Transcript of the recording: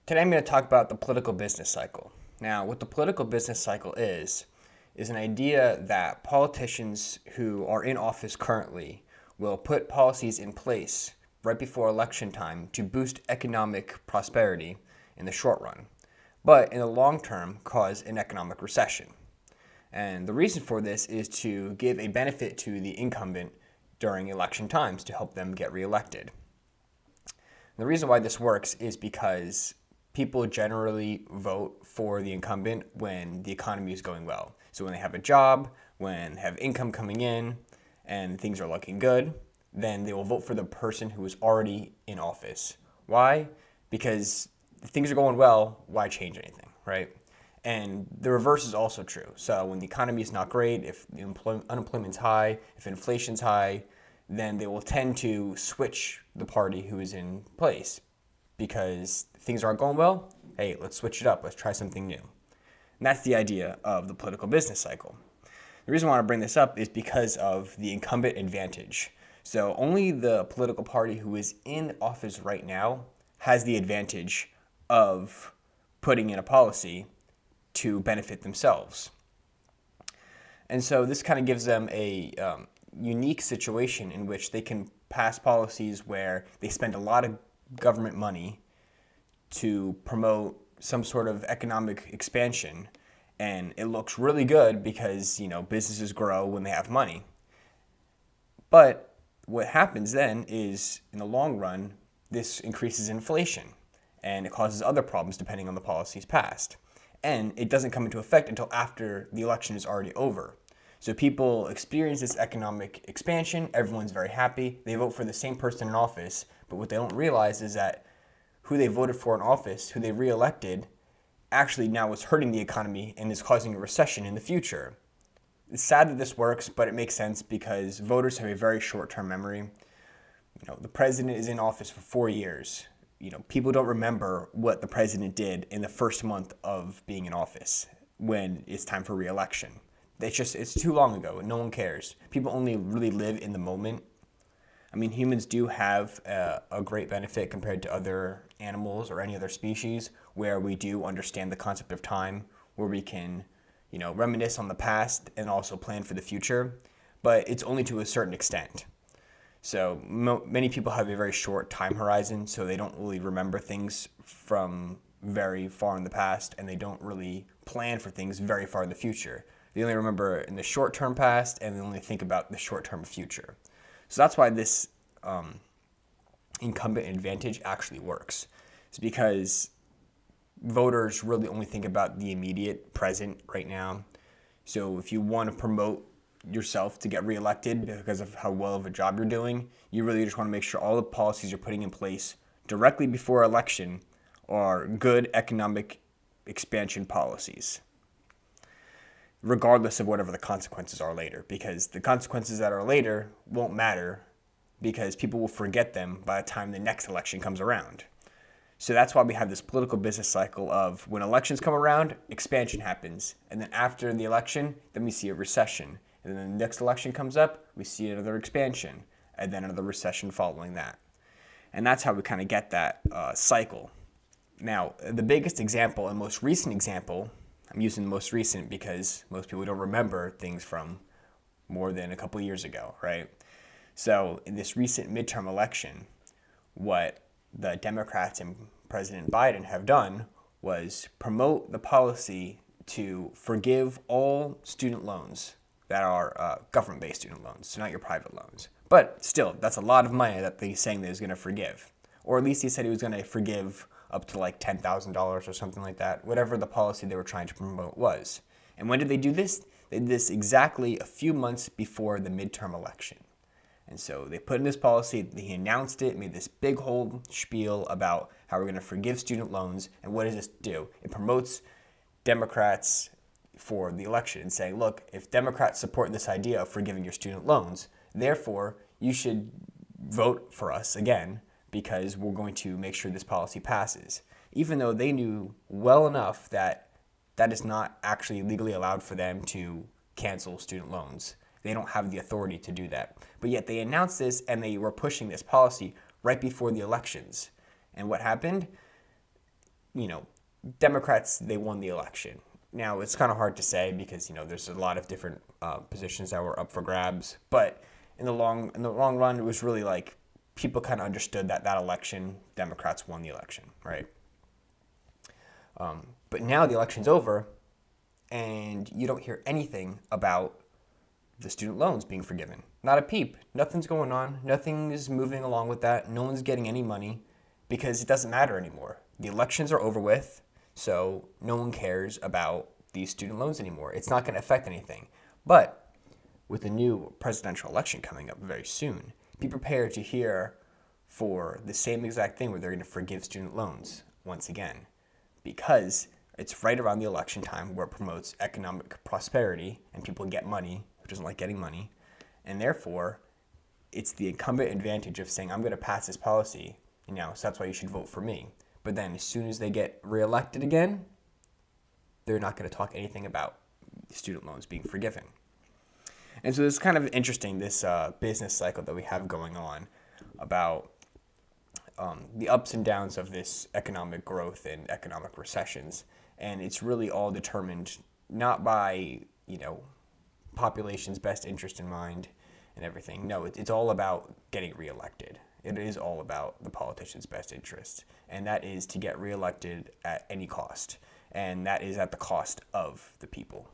Today I'm going to talk about the political business cycle. Now, what the political business cycle is an idea that politicians who are in office currently will put policies in place right before election time to boost economic prosperity in the short run, but in the long term cause an economic recession. And the reason for this is to give a benefit to the incumbent during election times to help them get reelected. The reason why this works is because people generally vote for the incumbent when the economy is going well. So when they have a job, when they have income coming in, and things are looking good, then they will vote for the person who is already in office. Why? Because if things are going well, why change anything, right? And the reverse is also true. So when the economy is not great, if the unemployment's high, if inflation's high, then they will tend to switch the party who is in place because things aren't going well. Hey, let's switch it up. Let's try something new. And that's the idea of the political business cycle. The reason I want to bring this up is because of the incumbent advantage. So only the political party who is in office right now has the advantage of putting in a policy to benefit themselves. And so this kind of gives them a unique situation in which they can pass policies where they spend a lot of government money to promote some sort of economic expansion, and it looks really good because businesses grow when they have money. But what happens then is, in the long run, this increases inflation, and it causes other problems depending on the policies passed. And it doesn't come into effect until after the election is already over. So people experience this economic expansion, everyone's very happy, they vote for the same person in office, but what they don't realize is that who they voted for in office, who they reelected, actually now is hurting the economy and is causing a recession in the future. It's sad that this works, but it makes sense because voters have a very short-term memory. The president is in office for 4 years. People don't remember what the president did in the first month of being in office when it's time for re-election. It's too long ago and no one cares. People only really live in the moment. I mean, humans do have a great benefit compared to other animals or any other species where we do understand the concept of time, where we can, reminisce on the past and also plan for the future, but it's only to a certain extent. So many people have a very short time horizon, so they don't really remember things from very far in the past, and they don't really plan for things very far in the future. They only remember in the short-term past, and they only think about the short-term future. So that's why this incumbent advantage actually works. It's because voters really only think about the immediate present right now. So if you want to promote yourself to get reelected because of how well of a job you're doing, you really just want to make sure all the policies you're putting in place directly before election are good economic expansion policies, regardless of whatever the consequences are later, because the consequences that are later won't matter because people will forget them by the time the next election comes around. So that's why we have this political business cycle of when elections come around, expansion happens. And then after the election, then we see a recession. And then the next election comes up, we see another expansion, and then another recession following that. And that's how we kind of get that cycle. Now, the biggest example and most recent example, I'm using the most recent because most people don't remember things from more than a couple of years ago, right? So in this recent midterm election, what the Democrats and President Biden have done was promote the policy to forgive all student loans that are government-based student loans, so not your private loans. But still, that's a lot of money that he's saying that he's going to forgive. Or at least he said he was going to forgive up to like $10,000 or something like that, whatever the policy they were trying to promote was. And when did they do this? They did this exactly a few months before the midterm election. And so they put in this policy, he announced it, made this big whole spiel about how we're going to forgive student loans. And what does this do? It promotes Democrats for the election and saying, look, if Democrats support this idea of forgiving your student loans, therefore you should vote for us again because we're going to make sure this policy passes. Even though they knew well enough that that is not actually legally allowed for them to cancel student loans. They don't have the authority to do that. But yet they announced this and they were pushing this policy right before the elections. And what happened? Democrats, they won the election. Now, it's kind of hard to say because, there's a lot of different positions that were up for grabs. But in the long run, it was really like people kind of understood that election, Democrats won the election, right? But now the election's over, and you don't hear anything about the student loans being forgiven. Not a peep. Nothing's going on. Nothing is moving along with that. No one's getting any money because it doesn't matter anymore. The elections are over with, so no one cares about these student loans anymore. It's not going to affect anything. But with the new presidential election coming up very soon, be prepared to hear for the same exact thing where they're going to forgive student loans once again, because it's right around the election time where it promotes economic prosperity and people get money, who doesn't like getting money, and therefore it's the incumbent advantage of saying, I'm going to pass this policy, so that's why you should vote for me. But then as soon as they get reelected again, they're not going to talk anything about student loans being forgiven. And so it's kind of interesting, this business cycle that we have going on about the ups and downs of this economic growth and economic recessions. And it's really all determined not by, population's best interest in mind and everything. No, it's all about getting reelected. It is all about the politician's best interest. And that is to get reelected at any cost. And that is at the cost of the people.